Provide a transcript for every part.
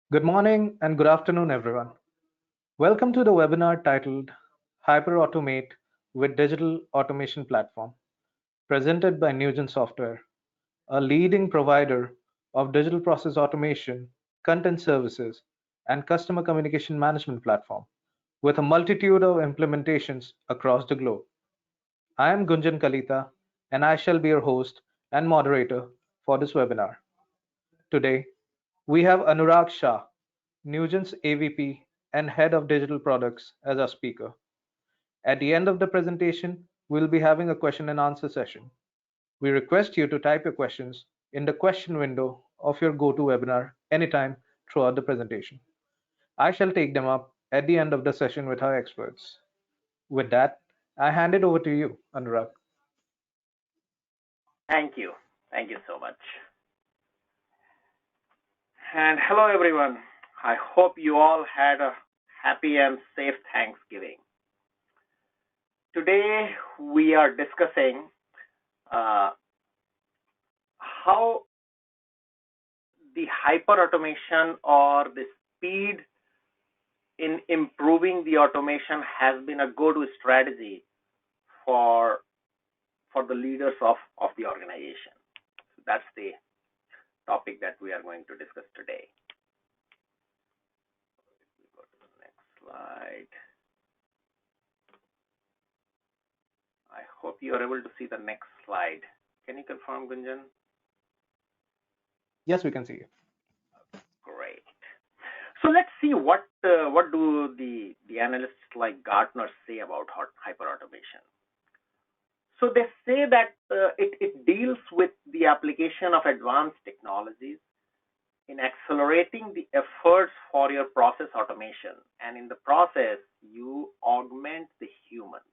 Good morning and good afternoon, everyone. Welcome to the webinar titled Hyperautomate with Digital Automation Platform, presented by Nugent Software, a leading provider of digital process automation, content services, and customer communication management platform with a multitude of implementations across the globe. I am Gunjan Kalita, and I shall be your host and moderator for this webinar. Today, we have Anurag Shah, Nugent's AVP and Head of Digital Products, as our speaker. At the end of the presentation, we'll be having a question and answer session. We request you to type your questions in the question window of your GoToWebinar anytime throughout the presentation. I shall take them up at the end of the session with our experts. With that, I hand it over to you, Anurag. Thank you. Thank you so much. And hello, everyone. I hope you all had a happy and safe Thanksgiving. Today, we are discussing how the hyperautomation or the speed in improving the automation has been a go-to strategy for the leaders of the organization. So that's the topic that we are going to discuss today. Go to the next slide. I hope you are able to see the next slide. Can you confirm, Gunjan? Yes, we can see you. Great. So let's see what do the analysts like Gartner say about hyperautomation. So they say that it deals with the application of advanced technologies in accelerating the efforts for your process automation, and in the process you augment the humans.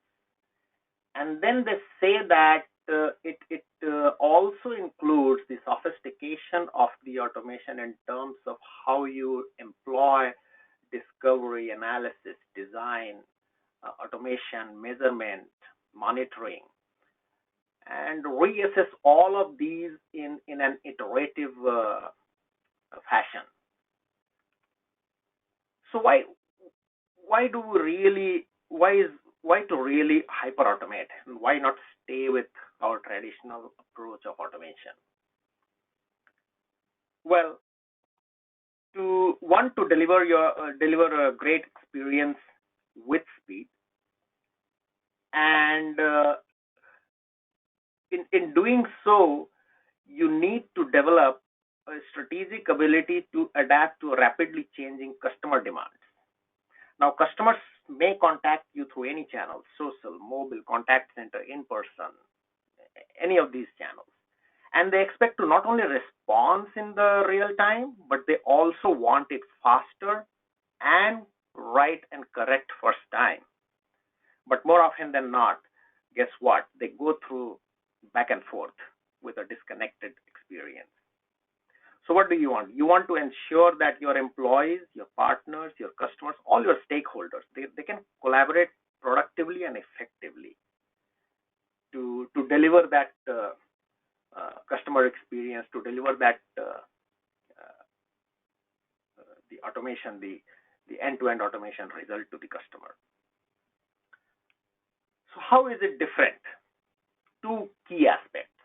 And then they say that it also includes the sophistication of the automation in terms of how you employ discovery, analysis, design, automation, measurement, monitoring, and reassess all of these in an iterative fashion. So why to really hyperautomate, and why not stay with our traditional approach of automation? Well, to deliver a great experience with speed, and in doing so, you need to develop a strategic ability to adapt to rapidly changing customer demands. Now, customers may contact you through any channel: social, mobile, contact center, in person, any of these channels. And they expect to not only respond in the real time, but they also want it faster and right and correct first time. But more often than not, guess what? They go through back and forth with a disconnected experience. So what do you want? You want to ensure that your employees, your partners, your customers, all your stakeholders, they can collaborate productively and effectively to deliver that customer experience, to deliver that the automation, the end-to-end automation result to the customer. So how is it different? Two key aspects: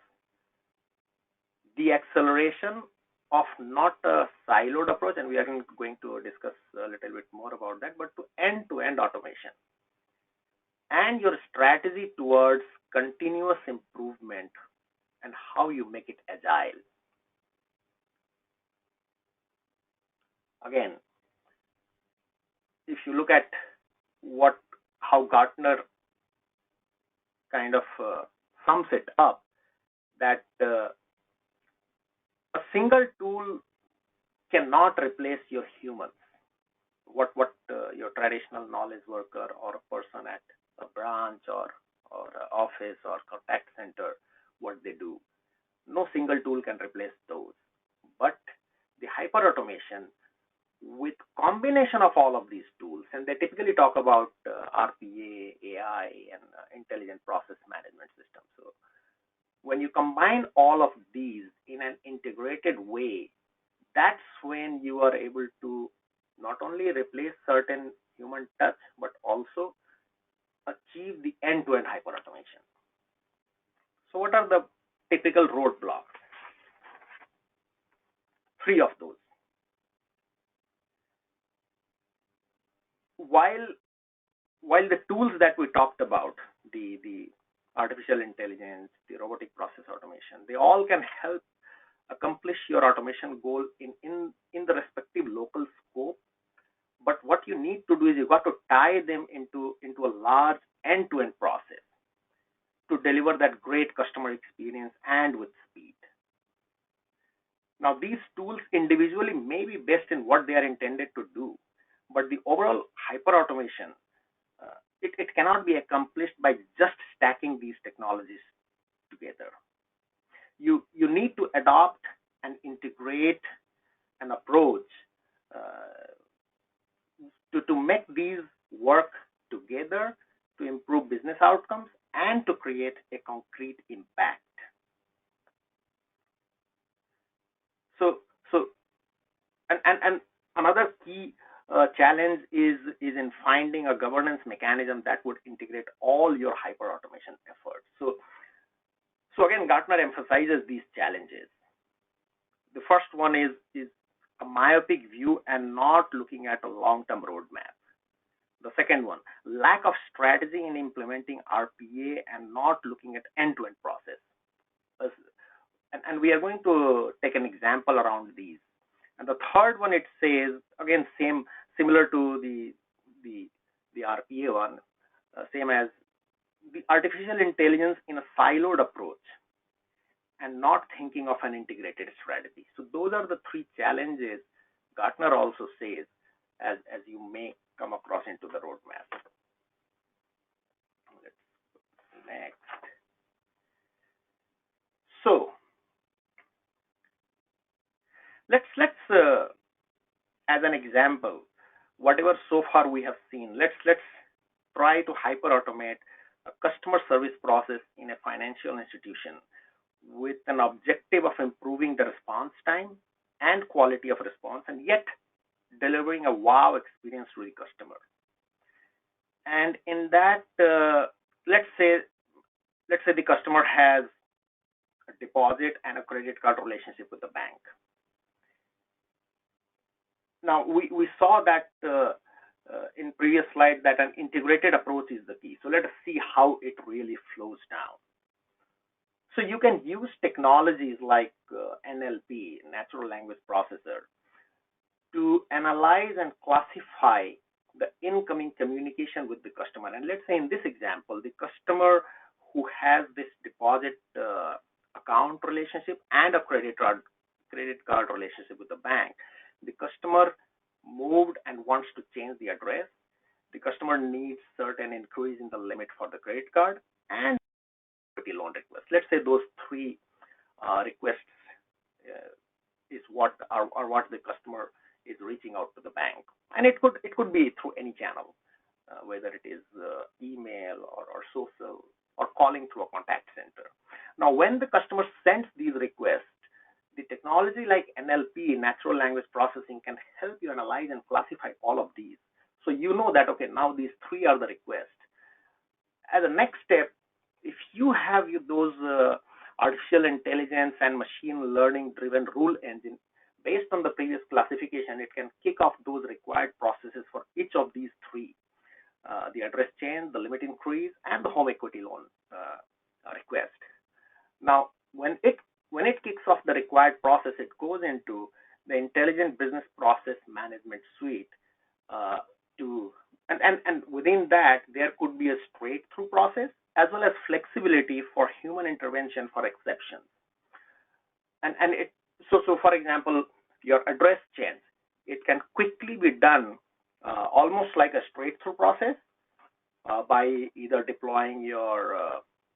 the acceleration of not a siloed approach, and we are going to discuss a little bit more about that, but to end-to-end automation, and your strategy towards continuous improvement and how you make it agile. Again, if you look at how Gartner kind of sums it up, that a single tool cannot replace your humans. What your traditional knowledge worker or a person at a branch or office or contact center, what they do. No single tool can replace those. But the hyperautomation, with combination of all of these tools, and they typically talk about RPA, AI, and intelligent process management system. So when you combine all of these in an integrated way, that's when you are able to not only replace certain human touch, but also achieve the end-to-end hyperautomation. So what are the typical roadblocks? Three of those. While the tools that we talked about, the artificial intelligence, the robotic process automation, they all can help accomplish your automation goal in the respective local scope. But what you need to do is you got to tie them into a large end-to-end process to deliver that great customer experience and with speed. Now, these tools individually may be best in what they are intended to do, but the overall hyperautomation, it cannot be accomplished by just stacking these technologies together. You need to adopt and integrate an approach to make these work together to improve business outcomes and to create a concrete impact. So and another key challenge is in finding a governance mechanism that would integrate all your hyper automation efforts. So again, Gartner emphasizes these challenges. The first one is a myopic view and not looking at a long-term roadmap. The second one, lack of strategy in implementing RPA and not looking at end-to-end process. And we are going to take an example around these. And the third one, it says, again, similar to the RPA one, same as the artificial intelligence in a siloed approach and not thinking of an integrated strategy. So those are the three challenges Gartner also says as you may come across into the roadmap. Next. So let's as an example, whatever so far we have seen, let's try to hyper automate a customer service process in a financial institution with an objective of improving the response time and quality of response, and yet delivering a wow experience to the customer. And in that, let's say the customer has a deposit and a credit card relationship with the bank. Now, we saw that in previous slide that an integrated approach is the key. So let us see how it really flows down. So you can use technologies like NLP, natural language processor, to analyze and classify the incoming communication with the customer. And let's say in this example, the customer who has this deposit account relationship and a credit card relationship with the bank, the customer moved and wants to change the address. The customer needs certain increase in the limit for the credit card and loan request. Let's say those three requests is what the customer is reaching out to the bank, and it could be through any channel, whether it is email or social or calling through a contact center. Now, when the customer sends these requests, the technology like NLP, natural language processing, can help you analyze and classify all of these. So you know that, okay, now these three are the requests. As a next step, if you have those artificial intelligence and machine learning driven rule engine, based on the previous classification, it can kick off those required processes for each of these three, the address change, the limit increase, and the home equity loan request. Now, when it kicks off the required process, it goes into the intelligent business process management suite and within that, there could be a straight through process as well as flexibility for human intervention for exceptions. So for example, your address change, it can quickly be done almost like a straight through process by either deploying your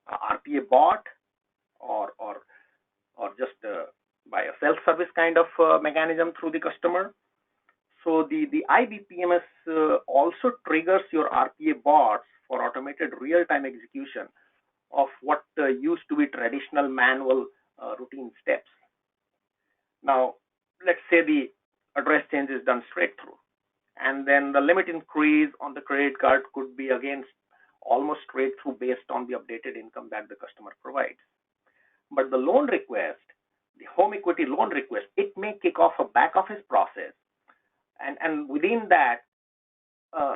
RPA bot or just by a self-service kind of mechanism through the customer. So the IBPMS also triggers your RPA bots for automated real-time execution of what used to be traditional manual routine steps. Now, let's say the address change is done straight through, and then the limit increase on the credit card could be again almost straight through based on the updated income that the customer provides. But the loan request, the home equity loan request, it may kick off a back office process, and within that, uh,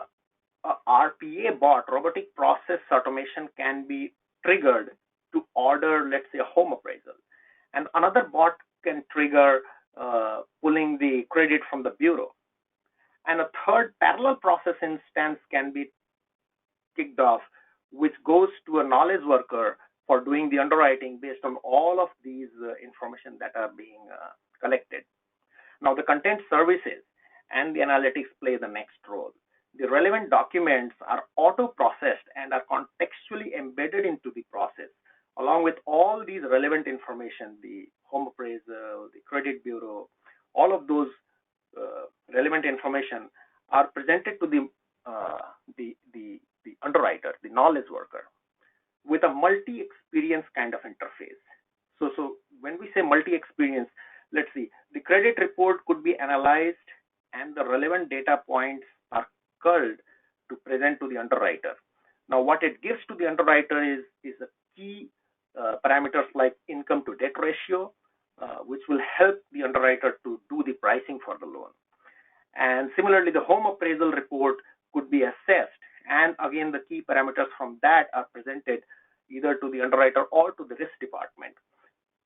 a RPA bot, robotic process automation, can be triggered to order, let's say, a home appraisal, and another bot can trigger pulling the credit from the bureau, and a third parallel process instance can be kicked off, which goes to a knowledge worker for doing the underwriting based on all of these information that are being collected. Now, the content services and the analytics play the next role. The relevant documents are auto-processed and are contextually embedded into the process, along with all these relevant information, the home appraisal, the credit bureau, all of those relevant information are presented to the underwriter, the knowledge worker, with a multi-experience kind of interface. So when we say multi-experience, let's see, the credit report could be analyzed and the relevant data points are culled to present to the underwriter. Now, what it gives to the underwriter is a key parameters like income to debt ratio, which will help the underwriter to do the pricing for the loan. And similarly, the home appraisal report could be assessed, and again, the key parameters from that are presented either to the underwriter or to the risk department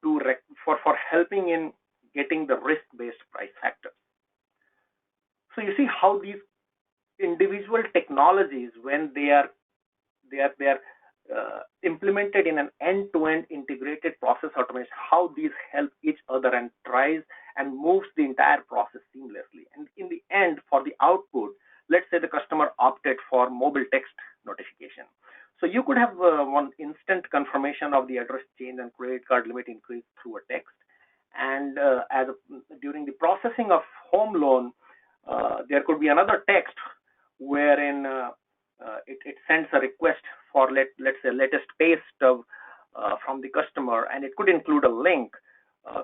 for helping in getting the risk-based price factors. So you see how these individual technologies, when they are implemented in an end-to-end integrated process automation, how these help each other and tries and moves the entire process seamlessly. And in the end, for the output, let's say the customer opted for mobile text notification. So you could have one instant confirmation of the address change and credit card limit increase through a text. And during the processing of home loan, there could be another text wherein it sends a request for let's say latest pay stub from the customer, and it could include a link,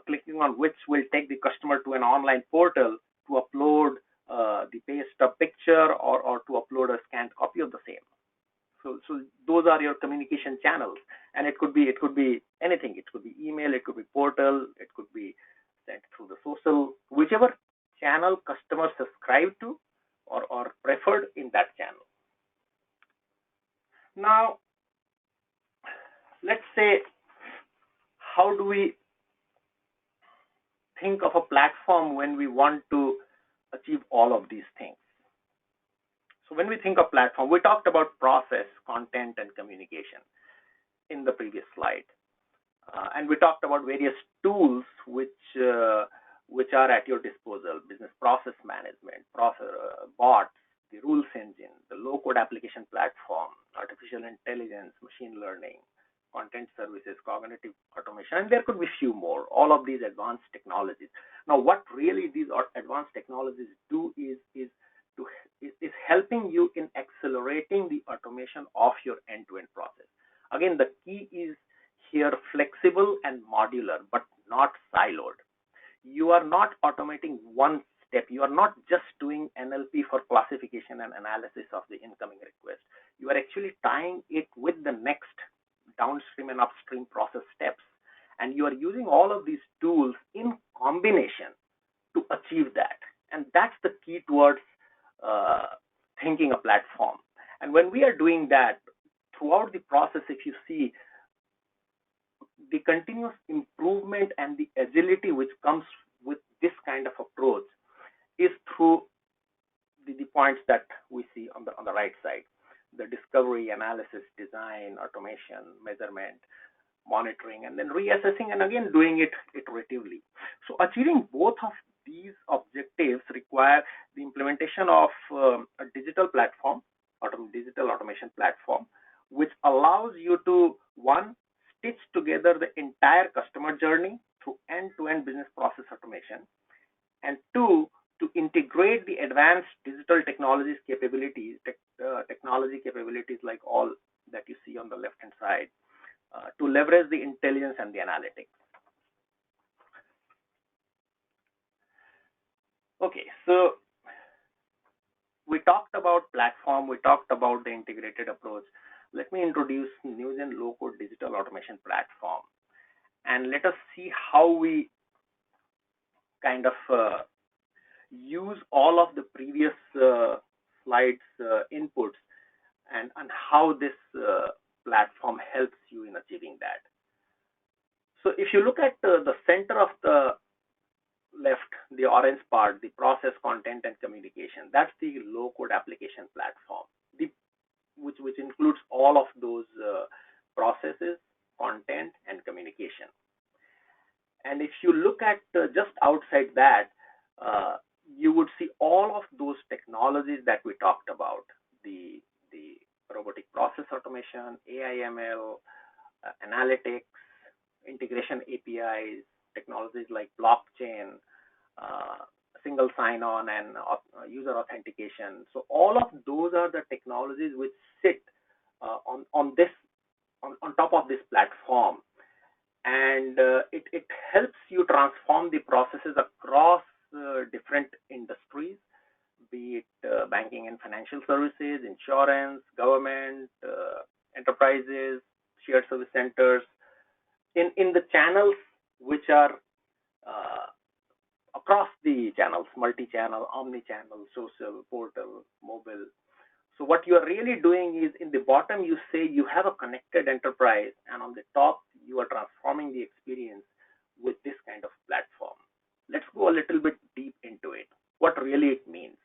clicking on which will take the customer to an online portal to upload the pay stub picture or to upload a scanned copy of the same. So those are your communication channels, and it could be anything. It could be email, it could be portal, it could be sent through the social, whichever channel customers subscribe to or preferred in that channel. Now, let's say, how do we think of a platform when we want to achieve all of these things? So when we think of platform, we talked about process, content, and communication in the previous slide. And we talked about various tools which are at your disposal: business process management, bots, the rules engine, the low-code application platform, artificial intelligence, machine learning, content services, cognitive automation, and there could be few more, all of these advanced technologies. Now, what really these advanced technologies do is helping you in accelerating the automation of your end-to-end process. Again, the key is here flexible and modular, but not siloed. You are not automating one step. You are not just doing NLP for classification and analysis of the incoming request. You are actually tying it with the next downstream and upstream process steps. And you are using all of these tools in combination to achieve that. And that's the key towards thinking a platform. And when we are doing that, throughout the process, if you see, the continuous improvement and the agility which comes with this kind of approach is through the points that we see on the right side: the discovery, analysis, design, automation, measurement, monitoring, and then reassessing, and again doing it iteratively. So achieving both of these objectives require the implementation of a digital platform, digital automation platform, which allows you to, one, stitch together the entire customer journey through end-to-end business process automation, and two, to integrate the advanced digital technology capabilities like all that you see on the left-hand side, to leverage the intelligence and the analytics. Okay, so we talked about platform, we talked about the integrated approach. Let me introduce Newgen low-code digital automation platform, and let us see how we kind of use all of the previous slides inputs, and how this platform helps you in achieving that. So if you look at the center of the left, the orange part, the process, content, and communication, that's the low code application platform, the which includes all of those processes, content, and communication. And if you look at just outside that, you would see all of those technologies that we talked about: the robotic process automation, AI/ML, analytics, integration APIs, technologies like blockchain, uh, single sign-on, and user authentication. So all of those are the technologies which sit on this on top of this platform, and it helps you transform the processes across different industries, be it banking and financial services, insurance, government, enterprises, shared service centers, in the channels which are uh, across the channels: multi-channel, omni-channel, social, portal, mobile. So what you are really doing is, in the bottom you say you have a connected enterprise, and on the top you are transforming the experience with this kind of platform. Let's go a little bit deep into it, what really it means.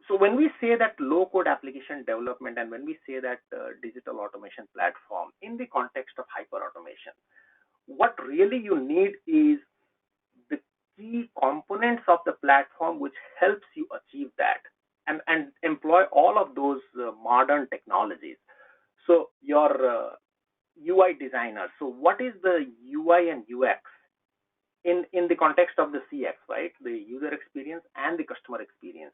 So when we say that low code application development, and when we say that digital automation platform in the context of hyper automation, what really you need is the key components of the platform which helps you achieve that, and employ all of those modern technologies. So your UI designer, so what is the UI and UX in the context of the CX, right? The user experience and the customer experience.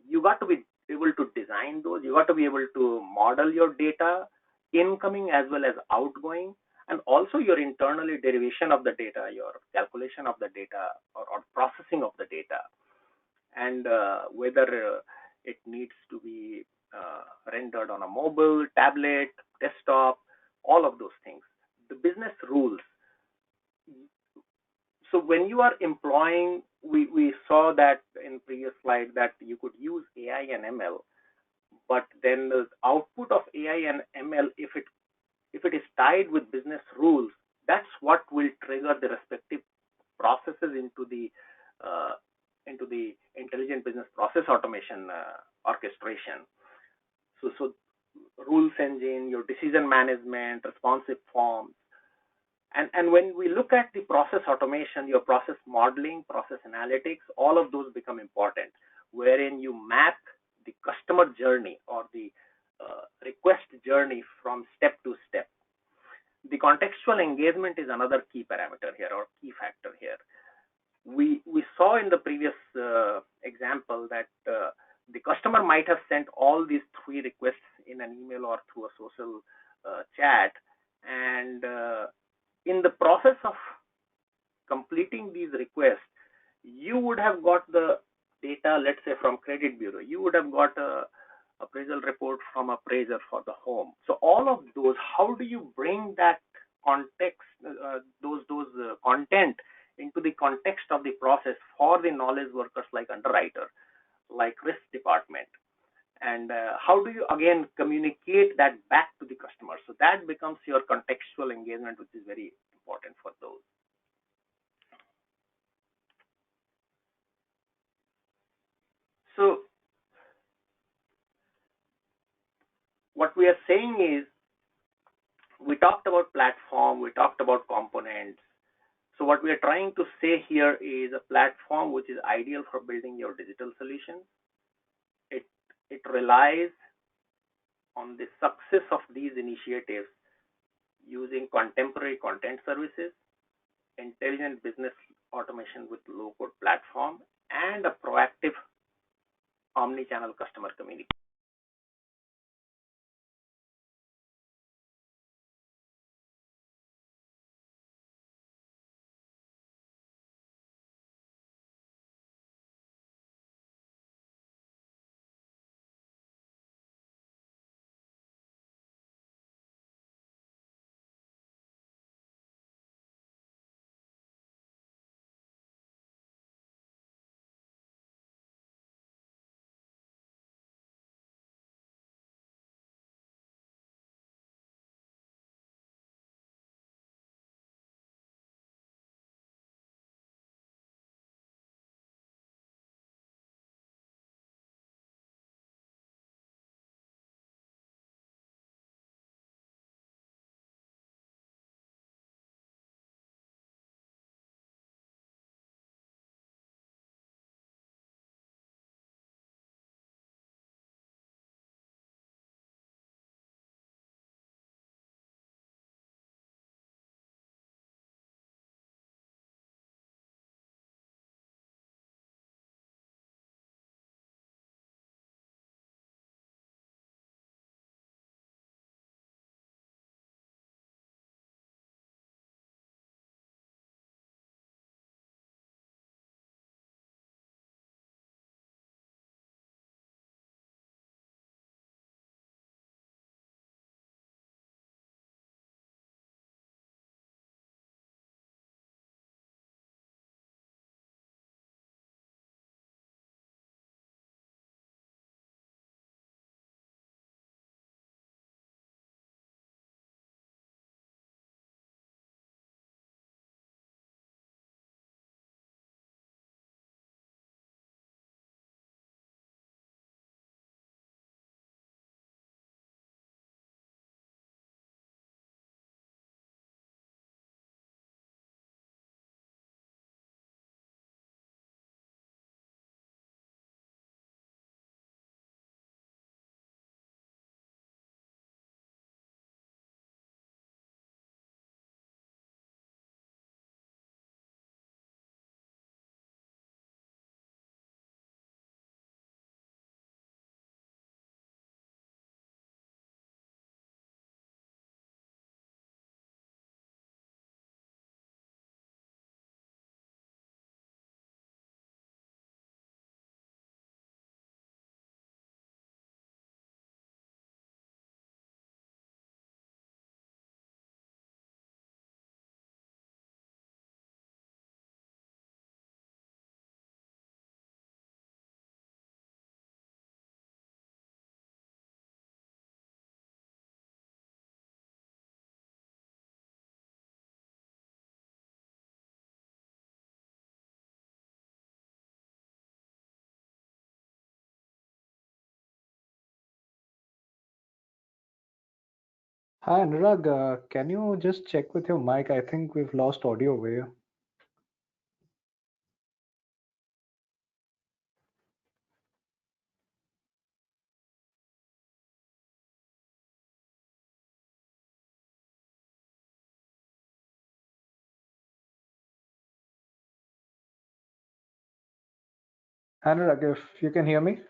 You got to be able to design those. You got to be able to model your data, incoming as well as outgoing, and also your internally derivation of the data, your calculation of the data, or processing of the data, and whether it needs to be rendered on a mobile, tablet, desktop, all of those things. The business rules. So when you are employing, we saw that in previous slide that you could use AI and ML, but then the output of AI and ML, if it is tied with business rules, that's what will trigger the respective processes uh, into the intelligent business process automation orchestration. So rules engine, your decision management, responsive forms, and when we look at the process automation, your process modeling, process analytics, all of those become important, wherein you map the customer journey or the request journey from step to step. The contextual engagement is another key parameter here, or key factor here. We saw in the previous example that the customer might have sent all these three requests in an email or through a social chat, and in the process of completing these requests, you would have got the data, let's say from credit bureau, you would have got a appraisal report from appraiser for the home. So all of those, how do you bring that context, those content into the context of the process for the knowledge workers like underwriter, like risk department, and how do you again communicate that back to the customer? So that becomes your contextual engagement, which is very important for those. So what we are saying is, we talked about platform, we talked about components. So what we are trying to say here is a platform which is ideal for building your digital solutions. It relies on the success of these initiatives using contemporary content services, intelligent business automation with low code platform, and a proactive omni-channel customer communication. Hi Anurag, can you just check with your mic? I think we've lost audio over here. Anurag, if you can hear me.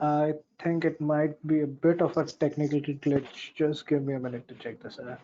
I think it might be a bit of a technical glitch. Just give me a minute to check this out.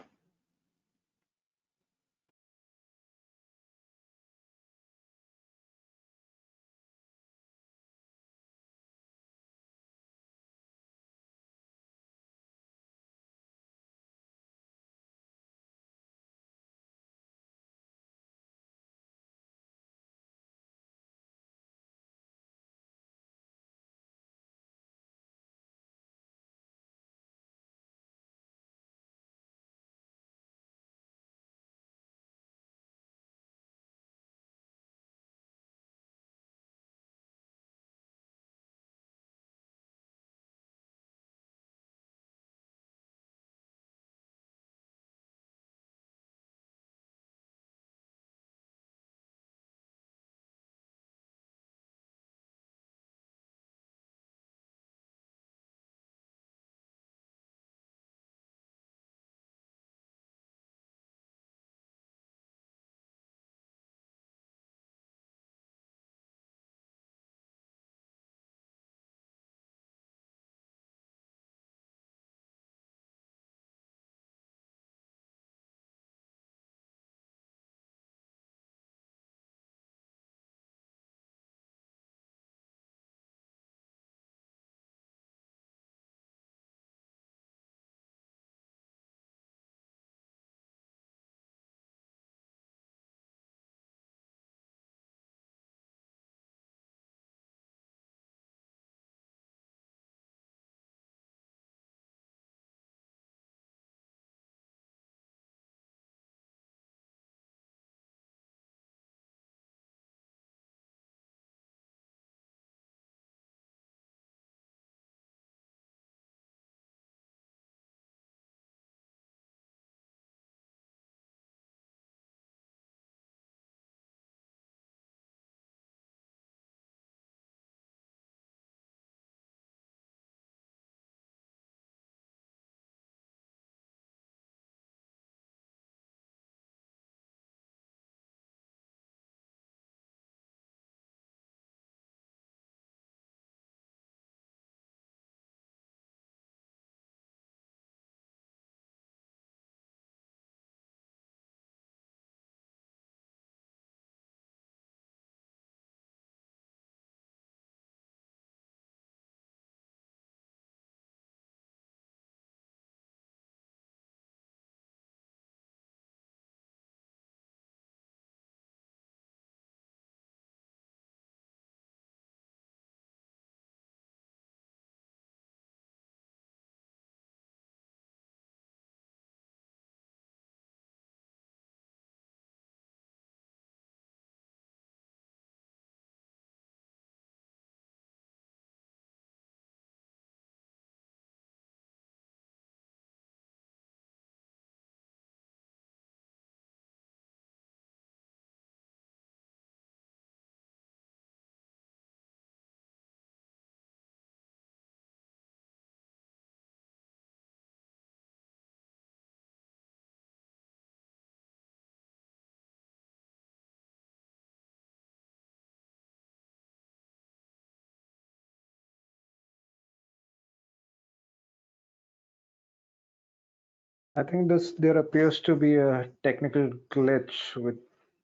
I think there appears to be a technical glitch with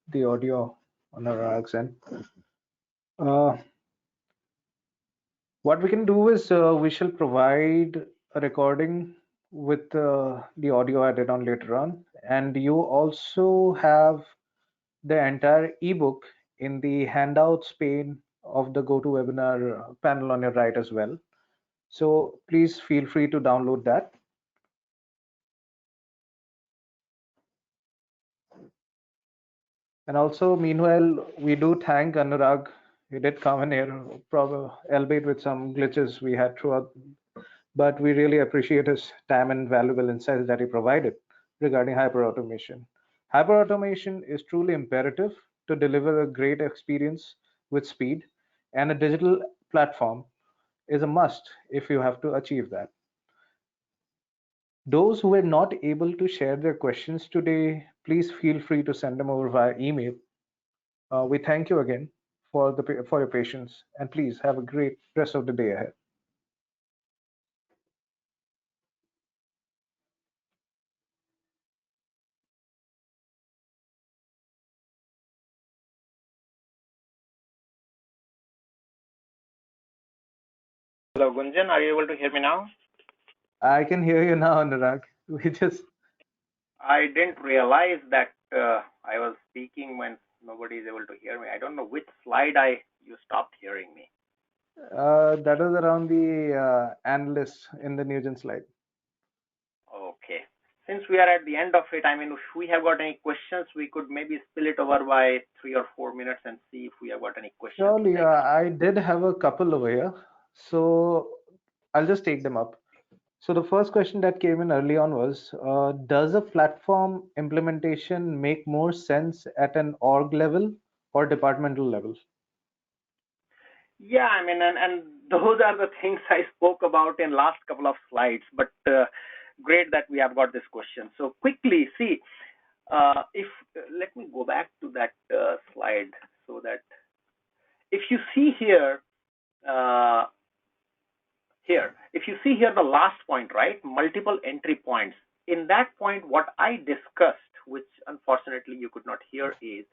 the audio on our end. Uh, what we can do is we shall provide a recording with the audio added on later on, and you also have the entire ebook in the handouts pane of the GoToWebinar panel on your right as well. So please feel free to download that. And also, meanwhile, we do thank Anurag. He did come in here, probably, albeit with some glitches we had throughout, but we really appreciate his time and valuable insights that he provided regarding hyperautomation. Hyperautomation is truly imperative to deliver a great experience with speed, and a digital platform is a must if you have to achieve that. Those who were not able to share their questions today, please feel free to send them over via email. We thank you again for your patience, and please have a great rest of the day ahead. Hello, Gunjan. Are you able to hear me now? I can hear you now, Anurag. We just I didn't realize that I was speaking when nobody is able to hear me. I don't know which slide I you stopped hearing me. that was around the analyst in the Nugent slide. Okay. Since we are at the end of it, I mean, if we have got any questions, we could maybe spill it over by 3 or 4 minutes and see if we have got any questions Surely, next. I did have a couple over here, so I'll just take them up. So the first question that came in early on was, does a platform implementation make more sense at an org level or departmental level? Yeah, I mean, and those are the things I spoke about in last couple of slides. But great that we have got this question. So quickly, see, if let me go back to that slide so that if you see here, uh, if you see here the last point, right, multiple entry points. In that point, what I discussed, which unfortunately you could not hear, is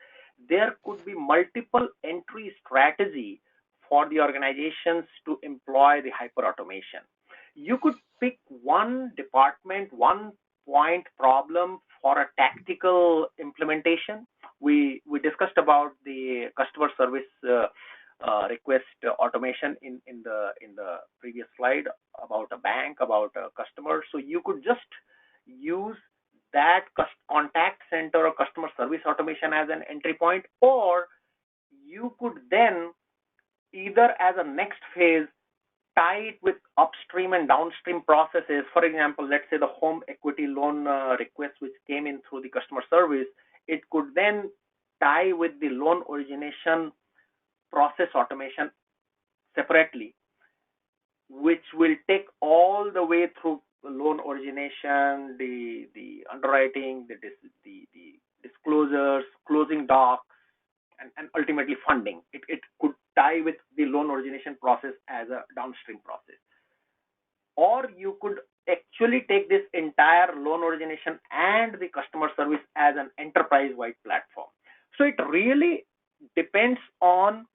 there could be multiple entry strategy for the organizations to employ the hyper automation. You could pick one department, one point problem for a tactical implementation. We discussed about the customer service request automation in the previous slide about a bank, about a customer. So you could just use that contact center or customer service automation as an entry point, or you could then either as a next phase tie it with upstream and downstream processes. For example, let's say the home equity loan request which came in through the customer service, it could then tie with the loan origination process automation separately, which will take all the way through the loan origination, the underwriting, the disclosures, closing docs, and ultimately funding. It could tie with the loan origination process as a downstream process. Or you could actually take this entire loan origination and the customer service as an enterprise-wide platform. So it really depends on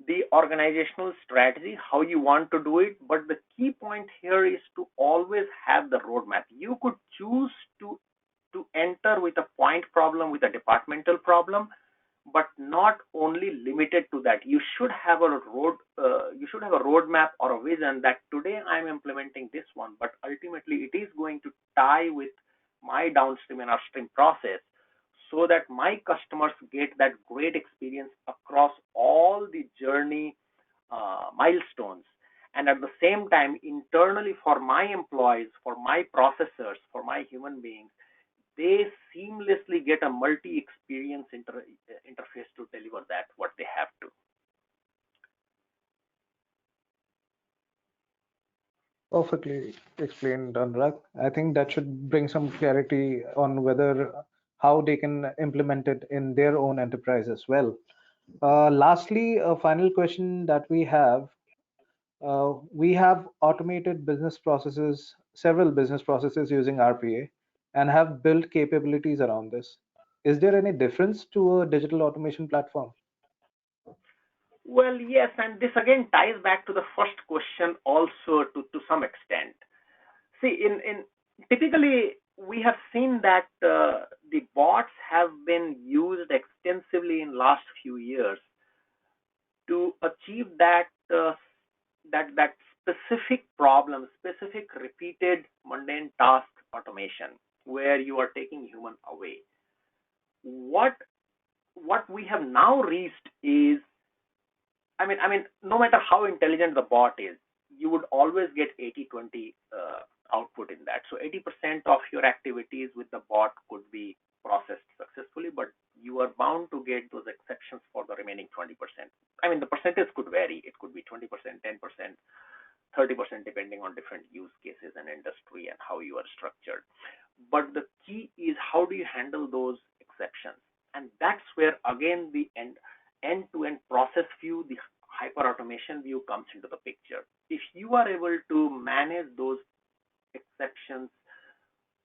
the organizational strategy, how you want to do it. But the key point here is to always have the roadmap. You could choose to enter with a point problem, with a departmental problem, but not only limited to that. You should have a roadmap or a vision that today I'm implementing this one, but ultimately it is going to tie with my downstream and upstream process, so that my customers get that great experience across all the journey milestones. And at the same time, internally for my employees, for my processors, for my human beings, they seamlessly get a multi-experience interface to deliver that what they have to. Perfectly explained, Anurag. I think that should bring some clarity on whether how they can implement it in their own enterprise as well. Lastly, a final question that we have. We have automated business processes, several business processes using RPA. and have built capabilities around this. Is there any difference to a digital automation platform? Well, yes, and this again ties back to the first question also to some extent. See, in typically we have seen that the bots have been used extensively in last few years to achieve that specific problem, specific repeated mundane task automation where you are taking human away. What what we have now reached is, I mean, no matter how intelligent the bot is, you would always get 80-20 output in that. So 80% of your activities with the bot could be processed successfully, but you are bound to get those exceptions for the remaining 20%. I mean, the percentage could vary. It could be 20%, 10%, 30%, depending on different use cases and industry and how you are structured. But the key is how do you handle those exceptions? And that's where again the end-to-end process view, the hyper automation view comes into the picture. If you are able to manage those exceptions,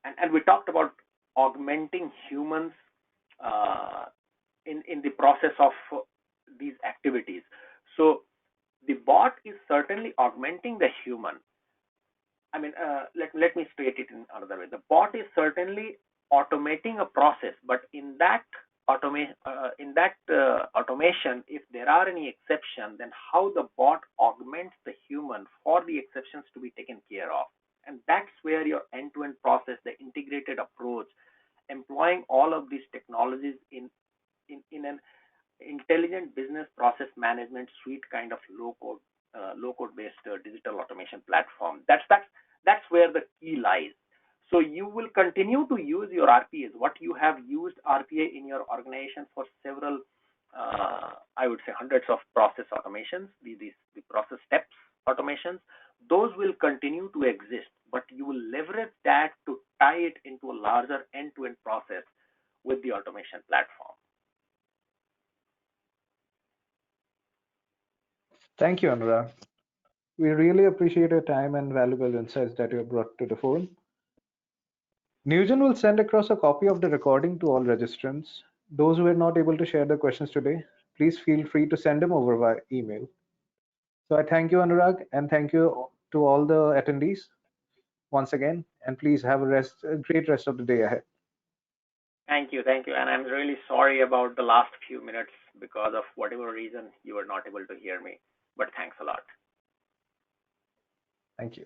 and we talked about augmenting humans uh, in the process of these activities. So the bot is certainly augmenting the human. I mean, let me state it in another way. The bot is certainly automating a process, but automation, if there are any exceptions, then how the bot augments the human for the exceptions to be taken care of. And that's where your end-to-end process, the integrated approach, employing all of these technologies in an intelligent business process management suite kind of low code based digital automation platform. That's where the key lies. So you will continue to use your RPAs, what you have used RPA in your organization for several, I would say hundreds of process automations, the process steps automations. Those will continue to exist, but you will leverage that to tie it into a larger end-to-end process with the automation platform. Thank you, Anurag. We really appreciate your time and valuable insights that you have brought to the forum. Nugent will send across a copy of the recording to all registrants. Those who were not able to share their questions today, please feel free to send them over via email. So I thank you, Anurag, and thank you to all the attendees once again. And please have a great rest of the day ahead. Thank you. And I'm really sorry about the last few minutes because of whatever reason you were not able to hear me. But thanks a lot. Thank you.